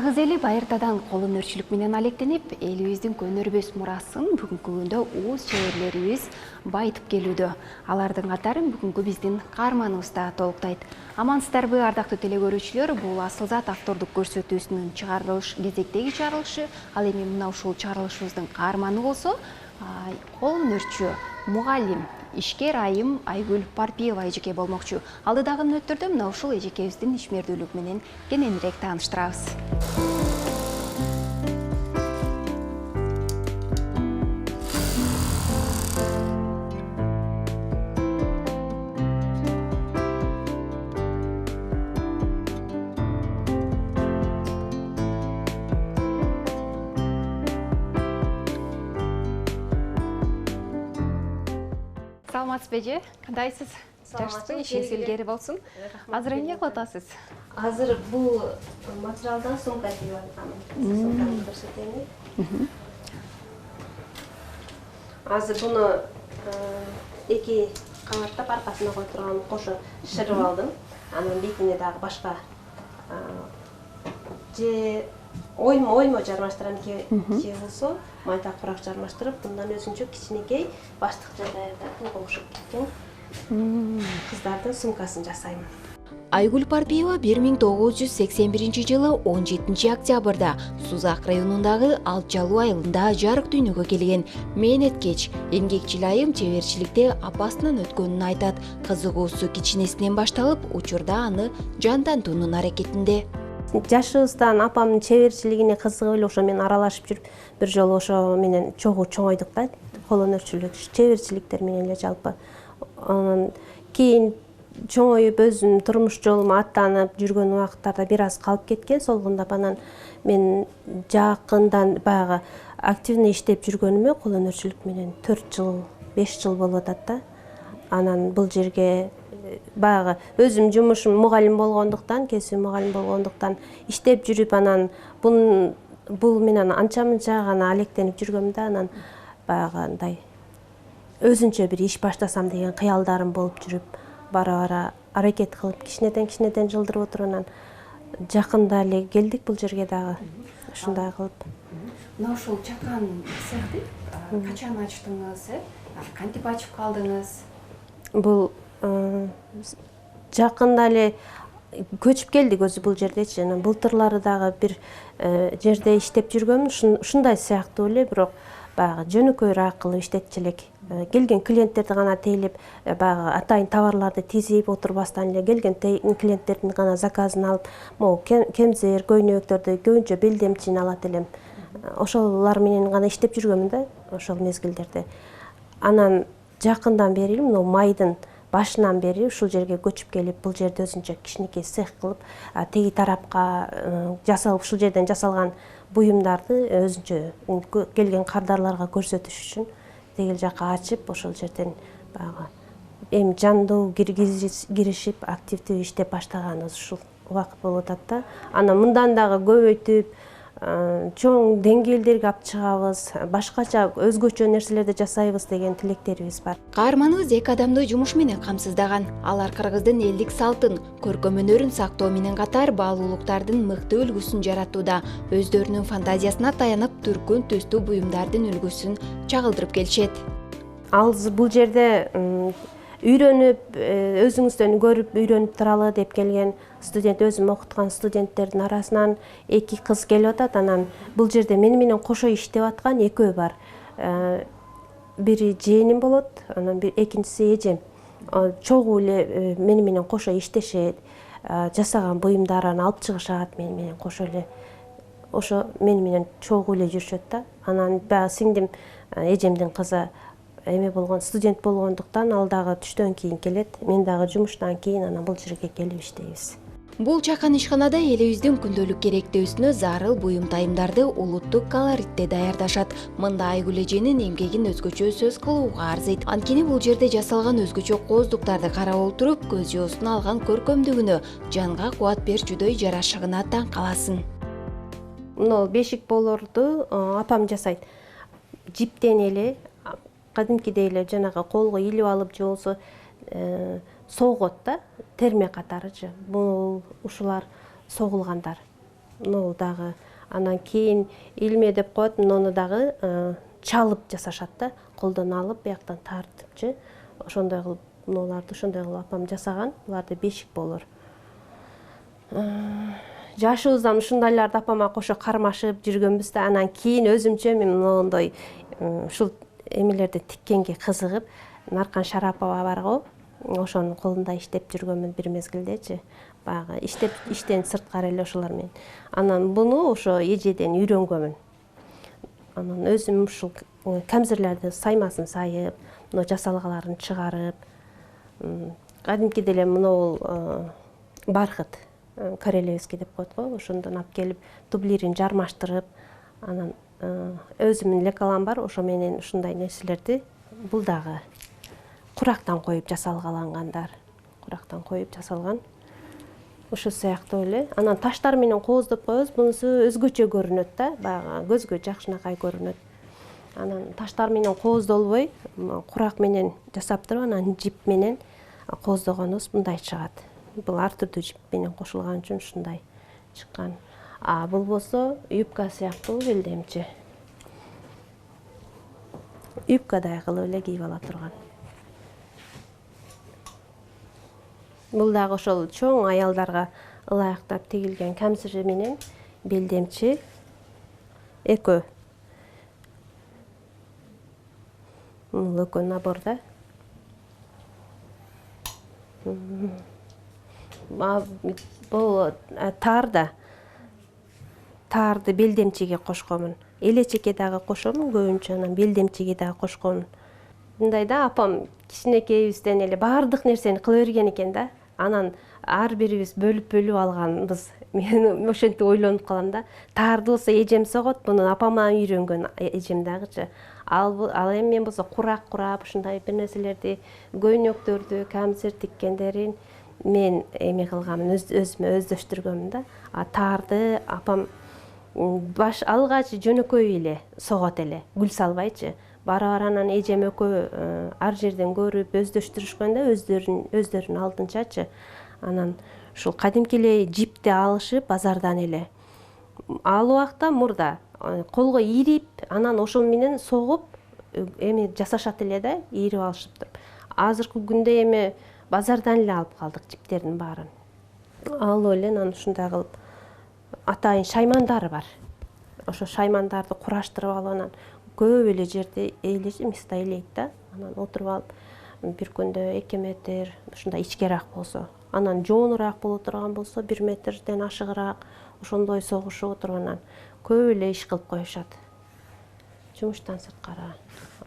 Чагыз эли Байыртадан кол өнөрчүлүк менен алектенип, элибиздин көнөрбөс мурасын бүгүнкү күндө ууз чеберлерибиз байытып келүүдө. Алардын катарын бүгүнкү биздин каарманыбыз да толуктайт. Амансыздарбы, ардактуу телекөрүүчүлөр, бул Асылзат автордук көрсөтүүсүнүн кезектеги чыгарылышы. Ал эми мына ушул чыгарылышыбыздын каарманы болсо, кол өнөрчү, мугалим, ишкер айым Айгүл Парпиева эжеке болмокчу. Алдыдагы мүнөттөрдө мына ушул эжекебиздин ишмердүүлүгү менен кененирээк тааныштырабыз. Саламатсызбы эже, кандайсыз? Жакшысызбы? Ишиңиз илгери болсун. Азыр эмне кылып атасыз? Азыр бул материалдан сумка тигип аткам. Сумканы көрсөтөйүн. Азыр буну эки кабаттап аркасына кое турган кошо шырып алдым. Анын бетине дагы башка же оймо жармаштырам же болсо майда курак жармаштырып, мындан өзүнчө кичинекей баштык даярдап кошуп кеткен кыздардын сумкасын жасайм. Айгүл Парпиева 1981 жылы 17 октябрда Сузак районундагы Алчалуу айылында жарык дүйнөгө келген. Мээнеткеч, эмгекчил айым чеберчиликте апасынан өткөнүн айтат. Кызыгуусу кичинесинен башталып, учурда аны жандантуунун аракетинде. Жашыбыздан апамдын чеберчилигине кызыгып эле ошо менен аралашып жүрүп, бир жолу ошо менен чогуу чоңойдук да, кол өнөрчүлүк, чеберчиликтер менен эле жалпы. Анан кийин чоңоюп өзүмдүн турмуш жолума аттанып жүргөн убакыттарда бир аз калып кеткен. Солгундап анан мен жакындан баягы активный иштеп жүргөнүмө кол өнөрчүлүк менен 4 жыл, 5 жыл болуп атат да. Анан бул жерге баягы өзүм жумушум мугалим болгондуктан, кесип мугалим болгондуктан иштеп жүрүп, анан бул менен анча-мынча гана алектенип жүргөм да, анан баягы андай өзүнчө бир иш баштасам деген кыялдарым болуп жүрүп, бара-бара аракет кылып кичинеден жылдырып отуруп, анан жакында эле келдик бул жерге дагы ушундай кылып. Мына ушул чакан цехти качан ачтыңыз, кантип ачып калдыңыз? Бул жакында эле көчүп келдик өзү бул жердечи. Анан былтырлары дагы бир жерде иштеп жүргөм, ушундай сыяктуу эле, бирок баягы жөнөкөйрөөк кылып иштетчү элек. Келген клиенттерди гана тейлеп, баягы атайын товарларды тизип отурбастан эле келген клиенттердин гана заказын алып, могу кемзер, көйнөктөрдү көбүнчө белдемчини алат элем. Ошолор менен гана иштеп жүргөмүн да, ошол мезгилдерде. Анан жакындан бери, мына майдын башынан бери ушул жерге көчүп келип, бул жерде өзүнчө кичинекей цех кылып, теги тарапка жасалып, ушул жерден жасалган буюмдарды өзүнчө келген кардарларга көрсөтүш үчүн тегил жака ачып, ошол жерден баягы эми жандуу киришип, активдүү иштеп баштаганыбыз ушул убакыт болуп атат да. Анан мындан дагы көбөйтүп, чоң деңгээлдерге алып чыгабыз, башкача өзгөчө нерселерди жасайбыз деген тилектерибиз бар. Каарманыбыз эки адамды жумуш менен камсыздаган. Алар кыргыздын элдик салтын, көркөм өнөрүн сактоо менен катар баалуулуктардын мыкты үлгүсүн жаратууда, өздөрүнүн фантазиясына таянып, түркүн түстүү буюмдардын үлгүсүн чагылдырып келишет. Ал бул жерде үйрөнүп, өзүңүздөн көрүп үйрөнүп туралы деп келген студент, өзүм окуткан студенттердин арасынан 2 кыз келип атат. Анан бул жерде менен кошо иштеп аткан экөө бар. Бири жээним болот, анан экинчиси эжем. Чогуу эле менен кошо иштешет, жасаган буюмдарын алып чыгышат менен кошо эле. Ошо менен чогуу эле жүрүшөт да. Анан баягы сиңдим, эжемдин кызы эме болгон, студент болгондуктан ал дагы түштөн кийин келет. Мен дагы жумуштан кийин анан бул жерге келип иштейбиз. Бул чакан ишканада элибиздин күндөлүк керектөөсүнө зарыл буюм тайымдарды улуттук колоритте даярдашат. Мында Айгүл эженин эмгегин өзгөчө сөз кылууга арзыйт. Анткени бул жерде жасалган өзгөчө кооздуктарды карап отуруп, көз жоосуна алган көркөмдүгүнө, жанга кубат берчүдөй жарашыгына таң каласың. Мына бешик болорду апам жасайт. Жиптен эле, кадимкидей эле жанагы колго илип алып, же болсо согот да, терме катары же. Бул ушулар согулгандар. Могул дагы анан кийин илме деп коет, муну дагы чалып жасашат да, колдон алып бияктан тартыпчы. Ошондой кылып мунуларды ошондой кылып апам жасаган. Буларда бешик болор. Жашыбыздан ушундайларды апама кошо кармашып жүргөнбүз да, анан кийин өзүмчө мен моундай ушул эмелерди тиккенге кызыгып, Наркан Шарапова бар го, ошонун колунда иштеп жүргөнмүн бир мезгилдечи. Баягы иштен сырткары эле ошолор менен. Анан буну ошо эжеден үйрөнгөнмүн. Анан өзүм ушул камзирлерди саймасын сайып, мына жасалгаларын чыгарып, кадимкиде эле мынабул бархыт, карелевский деп коет го, ошондон алып келип дублирин жармаштырып, анан өзүмдүн лекалам бар, ошо менен ушундай нерселерди бул дагы курактан коюп жасалгалангандар. Курактан коюп жасалган. Ошо сыяктуу эле. Анан таштар менен кооздоп коебуз. Бунусу өзгөчө көрүнөт да, баягы көзгө жакшынакай көрүнөт. Анан таштар менен кооздолбой, курак менен жасап туруп, анан жип менен кооздогонубуз мындай чыгат. Бул ар түрдүү жип менен кошулган үчүн ушундай чыккан. Бул болсо юбка сыяктуу белдемчи. Юбкадай кылып эле кийип ала турган. Бул дагы ошол чоң аялдарга ылайыктап тигилген камзири менен белдемчи экөө. Бул экөө набор да. Бул тарды белдемчиге кошконмун. Элечекке дагы кошомун көбүнчө, анан белдемчиге дагы кошконмун. Мындай да, апам кичинекейибизден эле баардык нерсени кыла берген экен да. Анан ар бирибиз бөлүп алганбыз. Мен ошентип ойлонуп калам да. Тарды болсо эжем согот, муну апамдан үйрөнгөн эжем дагычы. Ал эми мен болсо курак курап, ушундай бир нерселерди, көйнөктөрдү, камзир тиккендерин мен эме кылганмын, өзүмө өздөштүргөнмүн да. Тарды апам баш алгач жөнөкөй эле согот эле, гүл салбайчы. Бара анан эжем экөө ар жерден көрүп өздөштүрүшкөн да, өздөрүнүн алдынчачы. Анан ушул кадимки эле жипти алышып базардан эле. Ал убакта мурда колго ийрип, анан ошол менен согуп эми жасашат эле да, ийрип алышып туруп. Азыркы күндө эми базардан эле алып калдык жиптердин баарын. Алып эле анан ушундай кылып атайын шаймандары бар. Ошо шаймандарды кураштырып алып анан көп эле жерди миста элейт да. Анан отуруп алып бир күндө 2 метр ушундай ичкераак болсо, анан жоонураак боло турган болсо 1 метрден ашыгыраак ошондой согушуп отуруп анан көп эле иш кылып коюшат. Жумуштан сырткары.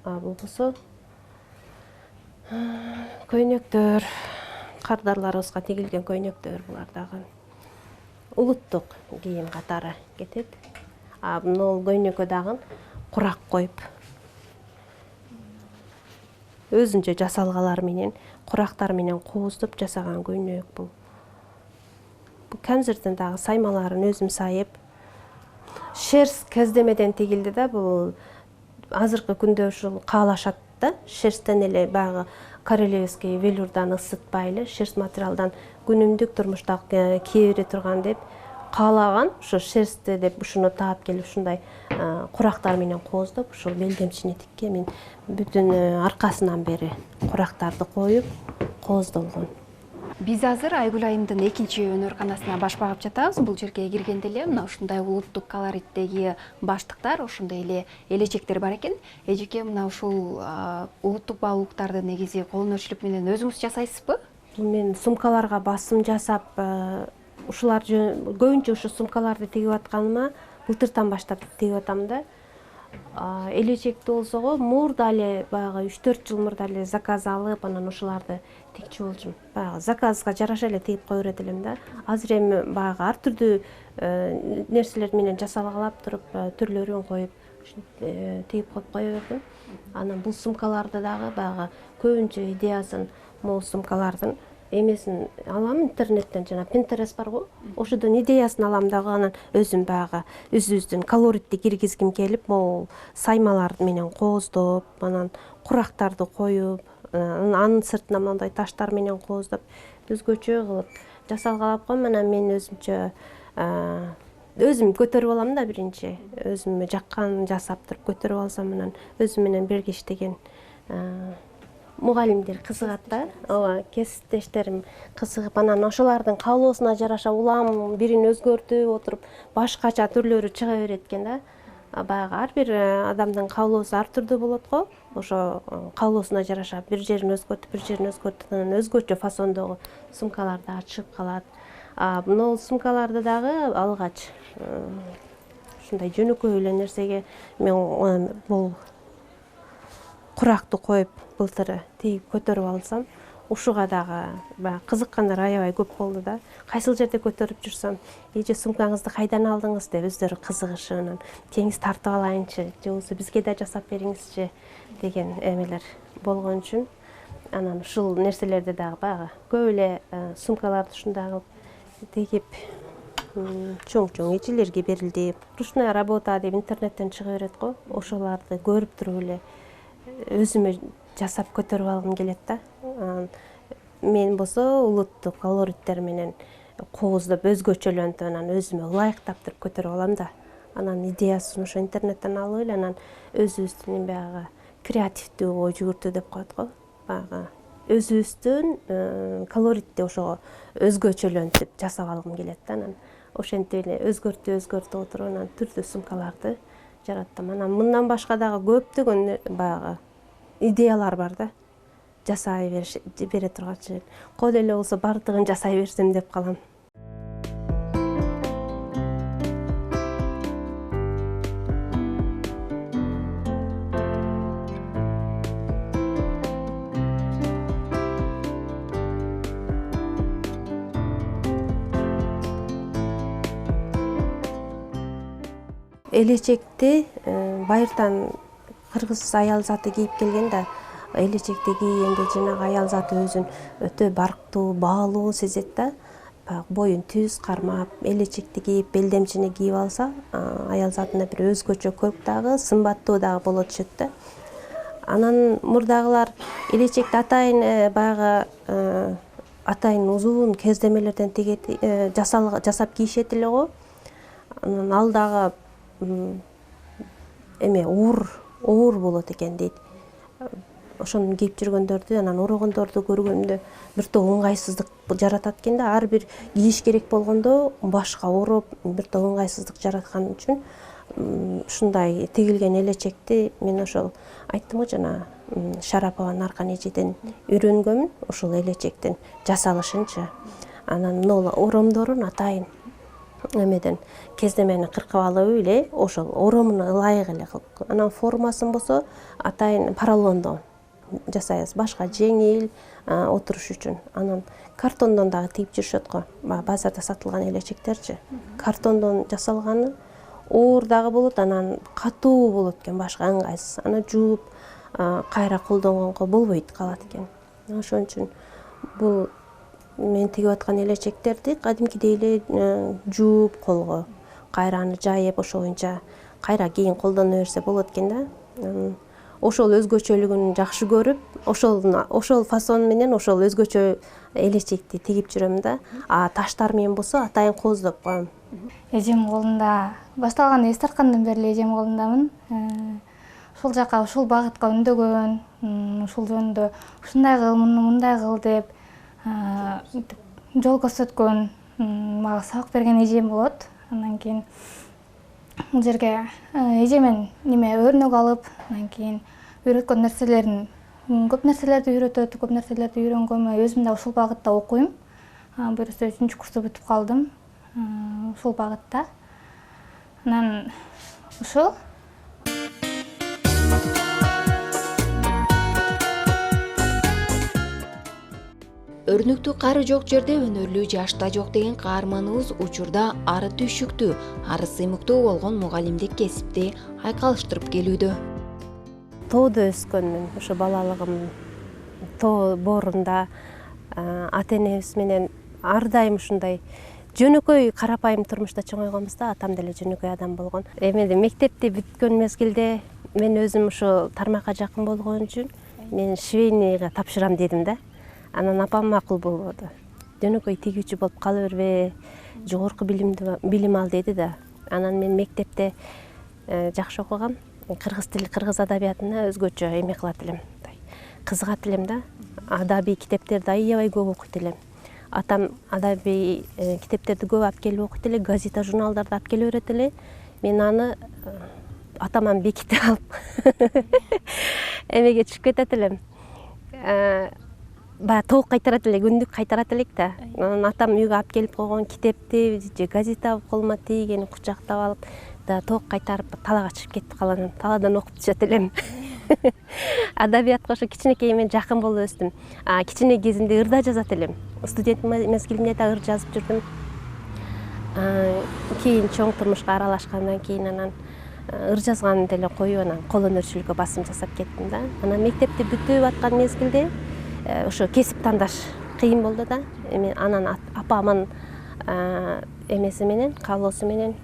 Бул болсо көйнөктөр, кардарларыбызга тигилген көйнөктөр, булар дагы улуттук кийим катары кетет. Бул көйнөккө дагы курак коюп өзүнчө жасалгалар менен, курактар менен кооздоп жасаган көйнөк бул. Бул камзирдин дагы саймаларын өзүм сайып, шерсть кездемеден тигилди да. Бул азыркы күндө ушул каалашат да, шерсттен эле баягы карелевский велюрдан ысытпай эле шерсть материалдан күнүмдүк турмушта кие бере турган деп каалаган. Ошо шерстти деп ушуну таап келип ушундай курактар менен кооздоп ушул белдемчини тиккен. Мен бүтүн аркасынан бери курактарды коюп кооздолгон. Биз азыр Айгүл айымдын 2-чи өнөрканасына баш багып жатабыз. Бул жерге киргенде эле мына ушундай улуттук колориттеги баштыктар, ошондой эле элечектер бар экен. Эжеке, мына ушул улуттук баалуулуктарды негизи кол өнөрчүлүк менен өзүңүз жасайсызбы? Мен сумкаларга басым жасап, ушулар көбүнчө ушу сумкаларды тигип атканыма былтыртан баштап тигип атам да. Элечекти болсо го мурда эле баягы 3-4 жыл мурда эле заказ алып, анан ушуларды тикчү болчумун. Баягы заказга жараша эле тигип кое берет элем да. Азыр эми баягы ар түрдүү нерселер менен жасалгалап туруп, түрлөрүн коюп тигип коюп кое бердим. Анан бул сумкаларды дагы баягы көбүнчө идеясын могул сумкалардын эмесин алам интернеттен, жана Pinterest бар го, ошодон идеясын алам дагы, анан өзүм баягы өзүбүздүн колоритти киргизгим келип, могул саймалар менен кооздоп, анан курактарды коюп, анын сыртына мындай таштар менен кооздоп, өзгөчө кылып жасалгалап койм. Анан мен өзүмчө өзүм көтөрүп алам да биринчи. Өзүмө жаккан жасап туруп көтөрүп алсам, анан өзүм менен бирге иштеген мугалимдер кызыгат да. Ооба, кесиптештерим кызыгып, анан ошолордун каалоосуна жараша улам бирин өзгөртүп отуруп, башкача түрлөрү чыга берет экен да. Баягы ар бир адамдын каалоосу ар түрдүү болот го. Ошо каалоосуна жараша бир жерин өзгөртүп, анан өзгөчө фасондогу сумкалар дагы чыгып калат. Мына сумкаларды дагы алгач ушундай жөнөкөй эле нерсеге мен бул куракты коюп былтыр тигип көтөрүп алсам, ушуга дагы баягы кызыккандар аябай көп болду да. Кайсыл жерде көтөрүп жүрсөм, эже сумкаңызды кайдан алдыңыз деп өздөрү кызыгышы, анан теңиз тартып алайынчы, же болбосо бизге да жасап бериңизчи деген эмелер болгон үчүн, анан ушул нерселерди дагы баягы көп эле сумкаларды ушундай кылып тигип, чоң эжелерге берилди. Ручная работа деп интернеттен чыга берет го. Ошолорду көрүп туруп эле өзүмө жасап көтөрүп алгым келет да. Мен болсо улуттук колориттер менен кооздоп өзгөчөлөнтүп, анан өзүмө ылайыктап туруп көтөрүп алам да. Анан идеясын ошо интернеттен алып эле, анан өзүбүздүн баягы креативдүү ой жүгүртүү деп коет го. Баягы өзүбүздүн колоритти ошого өзгөчөлөнтүп жасап алгым келет да. Анан ошентип эле өзгөртүп отуруп, анан түрдүү сумкаларды жараттым. Анан мындан башка дагы көптөгөн баягы идеялар бар да. Жасай бере турганчы. Кол эле болсо бардыгын жасай берсем деп калам. Элечекти байыртан кыргыз аял заты кийип келген да. Элечекти кийгенде жанагы аял заты өзүн өтө барктуу, баалуу сезет да. Боюн түз кармап, элечекти кийип, белдемчини кийип алса, аял затына бир өзгөчө көрк дагы, сымбаттуу дагы боло түшөт да. Анан мурдагылар элечекти атайын баягы атайын узун кездемелерден жасап кийишет эле го. Анан ал дагы эме оор болот экен дейт. Ошону кийип жүргөндөрдү, анан орогондорду көргөндө бир топ ыңгайсыздык жаратат экен да. Ар бир кийиш керек болгондо башка ороп, бир топ ыңгайсыздык жараткан үчүн ушундай тигилген элечекти мен ошол айттым го жана Шарапова Наркан эжеден үйрөнгөмүн, ошол элечектин жасалышынчы. Анан мына оромдорун атайын эмеден кездемени кыркып алып эле ошол оромуна ылайык эле кылып, анан формасын болсо атайын поролондон жасайбыз, башка жеңил отуруш үчүн. Анан картондон дагы тигип жүрүшөт го. Базарда сатылган элечектерчи. Картондон жасалганы оор дагы болот, анан катуу болот экен, башка ыңгайсыз. Аны жууп кайра колдонгонго болбойт, калат экен. Ошон үчүн бул мен тигип аткан элечектерди кадимкидей эле жууп колго, кайра аны жайып, ошо боюнча кайра кийин колдоно берсе болот экен да. Ошол өзгөчөлүгүн жакшы көрүп, ошол фасон менен ошол өзгөчө элечекти тигип жүрөм да. Таштар менен болсо атайын кооздоп коем. Эжем колунда башталган эс тарткандан бери эле эжем колундамын. Ушул жака, ушул багытка үндөгөн, ушул жөнүндө ушундай кыл, мындай кыл деп жол көрсөткөн, мага сабак берген эжем болот. Андан кийин бул жерге эжемен өрнөк алып, андан кийин үйрөткөн нерселерин, көп нерселерди үйрөтөт, көп нерселерди үйрөнгөм. Өзүм да ушул багытта окуйм. Буюрса 3-чү курсту бүтүп калдым ушул багытта. Анан ушул Өрнөктүү кары жок жерде өнөрлүү жашта жок деген каарманыбыз учурда ары түйшүктүү, ары сыймыктуу болгон мугалимдик кесипти айкалыштырып келүүдө. Тоодо өскөнмүн, ошо балалыгым тоо боорунда ата-энебиз менен ар дайым ушундай жөнөкөй карапайым турмушта чоңойгонбуз да. Атам деле жөнөкөй адам болгон. Эми мектепти бүткөн мезгилде мен өзүм ушул тармакка жакын болгон үчүн мен швейныйга тапшырам дедим да. Анан апам макул болбоду. Жөнөкөй тигүүчү болуп кала бербе, жогорку билим ал деди да. Анан мен мектепте жакшы окугам. Кыргыз тили, кыргыз адабиятына өзгөчө эме кылат элем. Кызыгат элем да. Адабий китептерди аябай көп окуйт элем. Атам адабий китептерди көп алып келип окуйт эле, газета, журналдарды алып келе берет эле. Мен аны атаман беките алып эмеге түшүп кетет элем. Баягы толук кайтарат эле, күндүк кайтарат элек да. Анан атам үйгө алып келип койгон китепти же газета алып колума тийгени кучактап алып да толук кайтарып талаага чыгып кетип калам. Таладан окуп түшөт элем. Адабиятка ошо кичинекей мен жакын болуп өстүм. Кичине кезимде ырда жазат элем. Студент мезгилимде да ыр жазып жүрдүм. Кийин чоң турмушка аралашкандан кийин анан ыр жазганды деле коюп анан кол өнөрчүлүккө басым жасап кеттим да. Анан мектепти бүтүп аткан мезгилде ошо кесип тандаш кыйын болду да. Эми анан апамын эмеси менен, каалоосу менен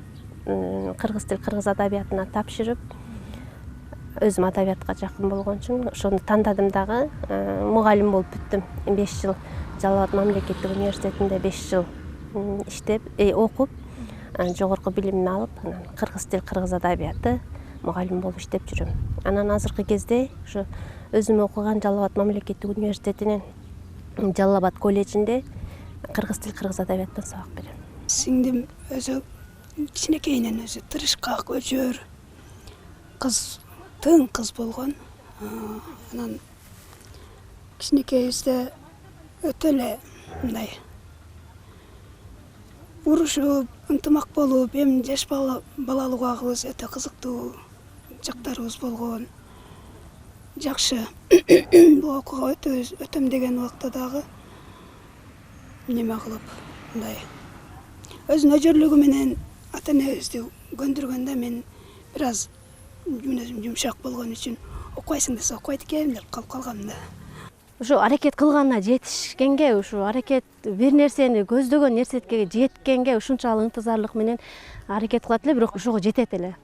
кыргыз тил, кыргыз адабиятына тапшырып, өзүм адабиятка жакын болгон үчүн ошону тандадым дагы. Мугалим болуп бүттүм. 5 жыл Жалал Абад мамлекеттик университетинде 5 жыл иштеп, окуп, жогорку билимин алып, анан кыргыз тил, кыргыз адабияты мугалим болуп иштеп жүрөм. Анан азыркы кезде ошо өзүм окуган Жалал Абад мамлекеттик университетинин Жалал Абад колледжинде кыргыз тил, кыргыз адабияттан сабак берем. Сиңдим өзү кичинекейинен өзү тырышкак, өчөр, тың кыз болгон. Анан кичинекейибизде өтө эле мындай урушуп, ынтымак болуп, эми жаш балалык убагыбыз өтө кызыктуу жактарыбыз болгон. Жакшы бул окууга өтөм деген убакта дагы неме кылып, мындай өзүнүн өжөрлүгү менен ата энебизди көндүргөндө мен бир аз мүнөзүм жумшак болгон үчүн окуйсуң десе окуйт экенмин деп калып калгам да. Ошо аракет кылганына жетишкенге, ушу аракет бир нерсени көздөгөн нерсеге жеткенге ушунчалык ынтызарлык менен аракет кылат эле, бирок ошого жетет эле.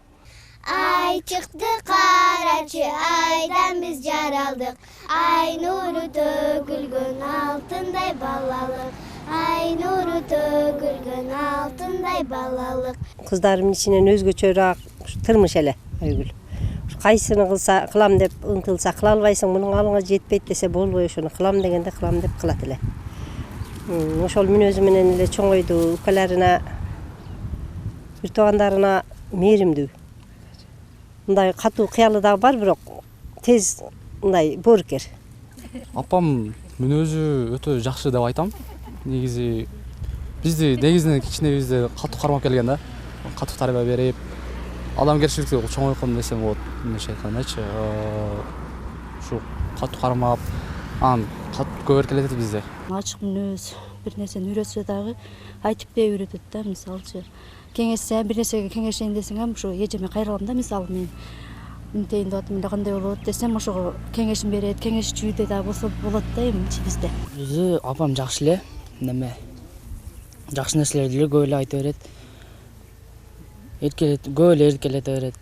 Ай чыкты карачы, айдан биз жаралдык. Ай нуру төгүлгөн алтындай балалык. Ай нуру төгүлгөн алтындай балалык. Кыздарым ичинен өзгөчөрөөк тырмыш эле Айгүл. Кайсыны кылам деп ыңкылса кыла албайсың, мунун алыңа жетпейт десе болбой ошону кылам дегенде кылам деп кылат эле. Ошол мүнөзү менен эле чоңойду, укаларына, бир туугандарына мээримдүү. Мындай катуу кыялы дагы бар, бирок тез мындай боорукер. Апам мүнөзү өтө жакшы деп айтам. Негизи бизди негизинен кичинебизде катуу кармап келген да. Катуу тарбия берип, адамгерчиликти чоңойткон десем болот. Эмнеше айткандачы, ушу катуу кармап, анан катуу көп эркелетет бизди. Ачык мүнөз, бир нерсени үйрөтсө дагы айтып деп үйрөтөт да. Мисалчы, кеңешсе, бир нерсеге кеңешейин десең, ушу эжеме кайрылам да, мисалы мен мынтейин деп атам, кандай болот десем, ошого кеңешин берет, кеңешчү да болсо болот да эми ичибизде. Өзү апам жакшы эле, жакшы нерселерди эле көп эле айта берет. Көп эле эркелете берет.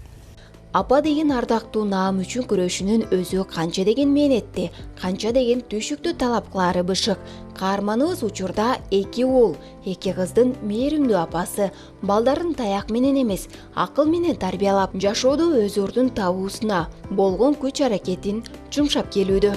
Апа деген ардактуу наам үчүн күрөшүнүн өзү канча деген мээнетти, канча деген түйшүктү талап кылары бышык. Каарманыбыз учурда 2 уул, 2 кыздын мээримдүү апасы, балдарын таяк менен эмес, акыл менен тарбиялап, жашоодо өз ордун табуусуна болгон күч аракетин жумшап келүүдө.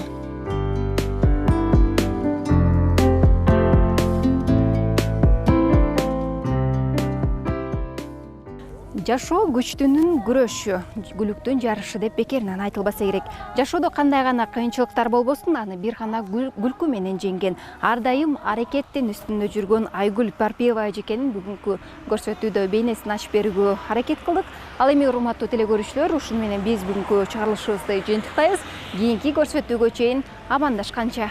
Жашоо күчтүнүн күрөшү, күлүктүн жарышы деп бекеринен айтылбаса керек. Жашоодо кандай гана кыйынчылыктар болбосун, аны бир гана күлкү менен жеңген, ар дайым аракеттин үстүндө жүргөн Айгүл Парпиева эжекенин бүгүнкү көрсөтүүдө бейнесин ачып берүүгө аракет кылдык. Ал эми урматтуу телекөрүүчүлөр, ушуну менен биз бүгүнкү чыгарылышыбызды жыйынтыктайбыз. Кийинки көрсөтүүгө чейин амандашканча